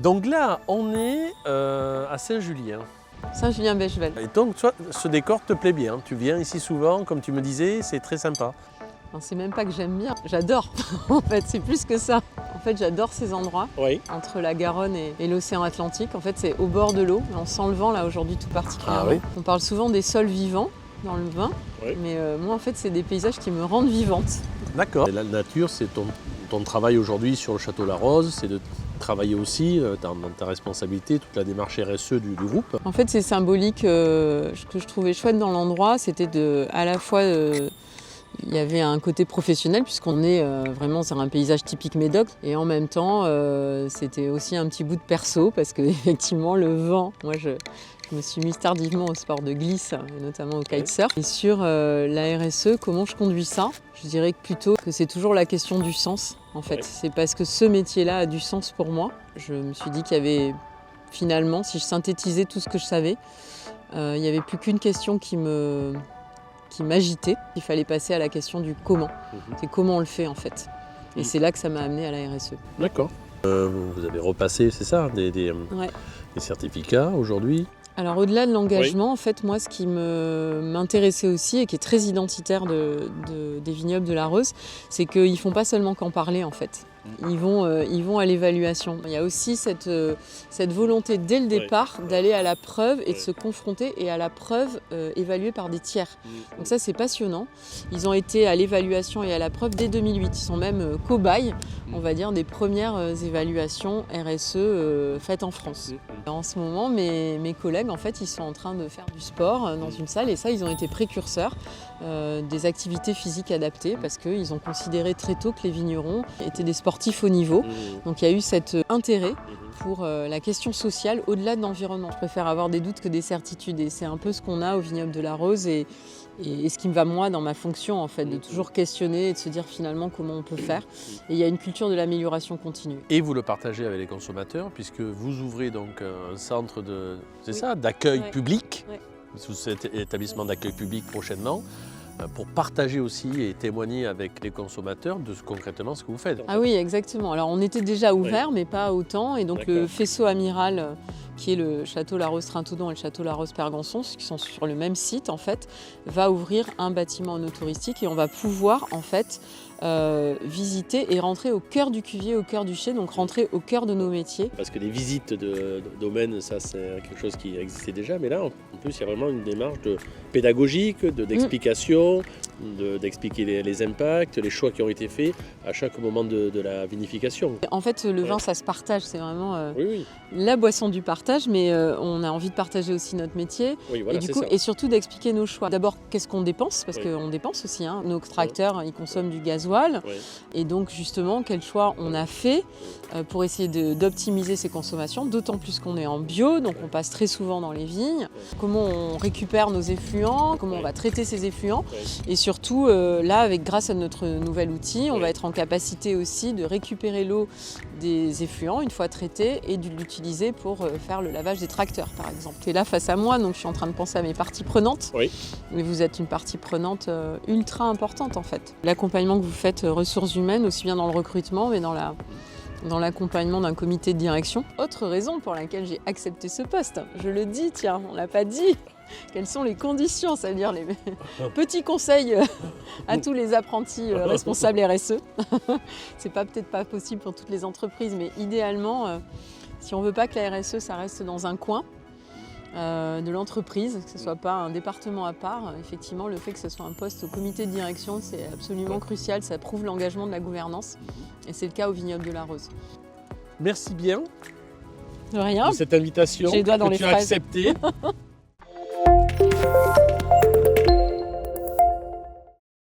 Donc là, on est à Saint-Julien. Saint-Julien-Bechevel. Et donc, toi, ce décor te plaît bien. Tu viens ici souvent, comme tu me disais, c'est très sympa. C'est même pas que j'aime bien, j'adore. En fait, c'est plus que ça. En fait, j'adore ces endroits, Oui. entre la Garonne et l'océan Atlantique. En fait, c'est au bord de l'eau. On sent le vent là aujourd'hui tout particulièrement. Ah oui. On parle souvent des sols vivants dans le vin, Oui. mais moi, en fait, c'est des paysages qui me rendent vivante. D'accord. La nature, c'est ton travail aujourd'hui sur le Château La Rose, c'est de travailler aussi dans ta responsabilité, toute la démarche RSE du groupe. En fait, c'est symbolique. Ce que je trouvais chouette dans l'endroit, c'était à la fois... il y avait un côté professionnel puisqu'on est vraiment sur un paysage typique Médoc et en même temps c'était aussi un petit bout de perso parce que effectivement le vent, moi je me suis mise tardivement au sport de glisse et notamment au kitesurf. Et sur la RSE, comment je conduis ça? Je dirais que plutôt que c'est toujours la question du sens en fait. Ouais. C'est parce que ce métier-là a du sens pour moi. Je me suis dit qu'il y avait finalement, si je synthétisais tout ce que je savais, il n'y avait plus qu'une question qui m'agitait. Il fallait passer à la question du comment. C'est comment on le fait en fait. Et c'est là que ça m'a amené à la RSE. D'accord. Vous avez repassé, c'est ça, des certificats aujourd'hui? Alors au-delà de l'engagement, en fait, moi ce qui m'intéressait aussi et qui est très identitaire des vignobles de la Rose, c'est qu'ils ne font pas seulement qu'en parler en fait. Ils vont à l'évaluation. Il y a aussi cette volonté dès le départ d'aller à la preuve et de se confronter et à la preuve évaluée par des tiers. Donc ça c'est passionnant. Ils ont été à l'évaluation et à la preuve dès 2008. Ils sont même cobayes, on va dire, des premières évaluations RSE faites en France. En ce moment, mes collègues, en fait, ils sont en train de faire du sport dans une salle et ça, ils ont été précurseurs des activités physiques adaptées parce qu'ils ont considéré très tôt que les vignerons étaient des sportifs haut niveau. Donc il y a eu cet intérêt pour la question sociale au-delà de l'environnement. Je préfère avoir des doutes que des certitudes et c'est un peu ce qu'on a au vignoble de la Rose et ce qui me va moi dans ma fonction en fait, de toujours questionner et de se dire finalement comment on peut faire. Et il y a une culture de l'amélioration continue. Et vous le partagez avec les consommateurs puisque vous ouvrez donc un centre d'accueil public, sous cet établissement d'accueil public prochainement, pour partager aussi et témoigner avec les consommateurs de concrètement ce que vous faites. Ah oui, exactement. Alors on était déjà ouvert, mais pas autant. Et donc le faisceau amiral, qui est le château La Rose Trintaudon et le château La Rose Pergançon, qui sont sur le même site en fait, va ouvrir un bâtiment touristique et on va pouvoir en fait visiter et rentrer au cœur du cuvier, au cœur du chai, donc rentrer au cœur de nos métiers. Parce que les visites de domaines, ça c'est quelque chose qui existait déjà, mais là en plus il y a vraiment une démarche pédagogique, d'explication, d'expliquer les impacts, les choix qui ont été faits à chaque moment de la vinification. En fait le vin ça se partage, c'est vraiment Oui. la boisson du partage, mais on a envie de partager aussi notre métier et surtout d'expliquer nos choix. D'abord qu'est-ce qu'on dépense, parce qu'on dépense aussi, hein. Nos tracteurs ils consomment du gasoil. Et donc justement quel choix on a fait pour essayer d'optimiser ces consommations, d'autant plus qu'on est en bio, donc on passe très souvent dans les vignes, comment on récupère nos effluents, comment on va traiter ces effluents et surtout là grâce à notre nouvel outil on va être en capacité aussi de récupérer l'eau des effluents une fois traités et de l'utiliser pour faire le lavage des tracteurs par exemple. Tu es là face à moi donc je suis en train de penser à mes parties prenantes, mais vous êtes une partie prenante ultra importante en fait. L'accompagnement que vous faites ressources humaines, aussi bien dans le recrutement, mais dans l'accompagnement d'un comité de direction. Autre raison pour laquelle j'ai accepté ce poste, je le dis, tiens, on ne l'a pas dit. Quelles sont les conditions, c'est-à-dire les petits conseils à tous les apprentis responsables RSE. C'est peut-être pas possible pour toutes les entreprises, mais idéalement, si on ne veut pas que la RSE, ça reste dans un coin, de l'entreprise, que ce ne soit pas un département à part. Effectivement, le fait que ce soit un poste au comité de direction, c'est absolument crucial, ça prouve l'engagement de la gouvernance et c'est le cas au vignoble de la Rose. Merci bien de rien. De cette invitation J'ai les doigts dans que les tu as fraises. acceptée.